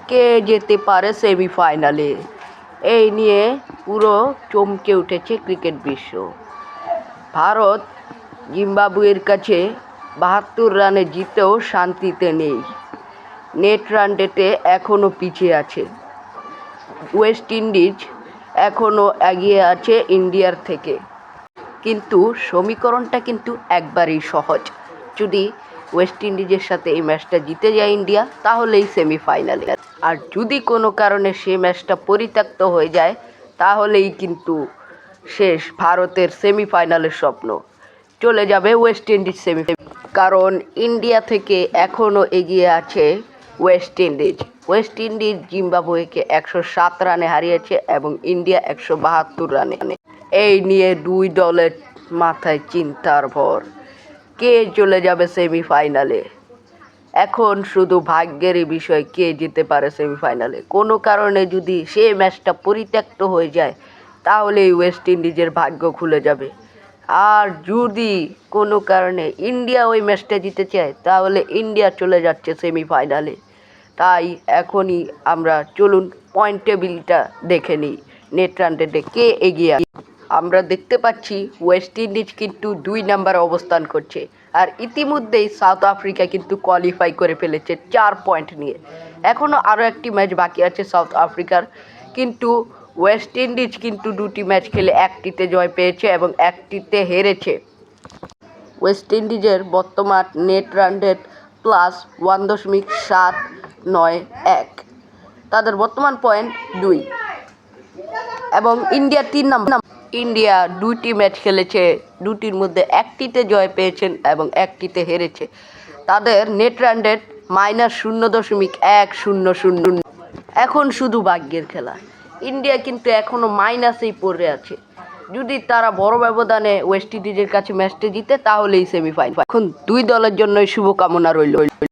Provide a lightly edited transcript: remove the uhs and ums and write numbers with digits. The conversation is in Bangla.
কে যেতে পারে সেমিফাইনালে, এই নিয়ে পুরো চমকে উঠেছে ক্রিকেট বিশ্ব। ভারত জিম্বাবুয়ের কাছে ৭২ রানে জিতেও শান্তিতে নেই। নেট রান রেটে এখনও পিছিয়ে আছে। ওয়েস্ট ইন্ডিজ এখনও এগিয়ে আছে ইন্ডিয়ার থেকে। কিন্তু সমীকরণটা কিন্তু একবারেই সহজ। যদি ওয়েস্ট ইন্ডিজের সাথে এই ম্যাচটা জিতে যায় ইন্ডিয়া, তাহলেই সেমিফাইনালে। আর যদি কোনো কারণে সেই ম্যাচটা পরিত্যক্ত হয়ে যায়, তাহলেই কিন্তু শেষ ভারতের সেমিফাইনালের স্বপ্ন। চলে যাবে ওয়েস্ট ইন্ডিজ সেমিফাইনাল। কারণ ইন্ডিয়া থেকে এখনও এগিয়ে আছে ওয়েস্ট ইন্ডিজ। ওয়েস্ট ইন্ডিজ জিম্বাবুয়েকে ১০৭ রানে হারিয়েছে এবং ইন্ডিয়া ১৭২ রানে। এই নিয়ে দুই দলের মাথায় চিন্তার ভর। কে চলে যাবে সেমিফাইনালে? এখন শুধু ভাগ্যেরই বিষয় কে যেতে পারে সেমিফাইনালে। কোনো কারণে যদি সেই ম্যাচটা পরিত্যক্ত হয়ে যায়, তাহলেই ওয়েস্ট ইন্ডিজের ভাগ্য খুলে যাবে। আর যদি কোনো কারণে ইন্ডিয়া ওই ম্যাচটা জিতে চায়, তাহলে ইন্ডিয়া চলে যাচ্ছে সেমিফাইনালে। তাই এখনই আমরা চলুন পয়েন্ট টেবিলটা দেখে নিই। নেট রান রেটে কে এগিয়ে আছে। আমরা দেখতে পাচ্ছি ওয়েস্ট ইন্ডিজ কিন্তু ২ নম্বরে অবস্থান করছে। আর ইতিমধ্যেই সাউথ আফ্রিকা কিন্তু কোয়ালিফাই করে ফেলেছে ৪ পয়েন্ট নিয়ে। এখনও আরও একটি ম্যাচ বাকি আছে সাউথ আফ্রিকার। কিন্তু ওয়েস্ট ইন্ডিজ কিন্তু ২টি ম্যাচ খেলে ১টিতে জয় পেয়েছে এবং ১টিতে হেরেছে। ওয়েস্ট ইন্ডিজের বর্তমান নেট রান রেট +১.৭৯১। তাদের বর্তমান পয়েন্ট ২ এবং ইন্ডিয়া ৩ নম্বর। ইন্ডিয়া ২টি ম্যাচ খেলেছে, ২টির মধ্যে ১টিতে জয় পেয়েছেন এবং ১টিতে হেরেছে। তাদের নেট রান রেট -0.১০০। এখন শুধু ভাগ্যের খেলা। ইন্ডিয়া কিন্তু এখনও মাইনাসেই পড়ে আছে। যদি তারা বড় ব্যবধানে ওয়েস্ট ইন্ডিজের কাছে ম্যাচটা জিতে, তাহলেই সেমিফাইনাল। এখন দুই দলের জন্যই শুভকামনা রইল।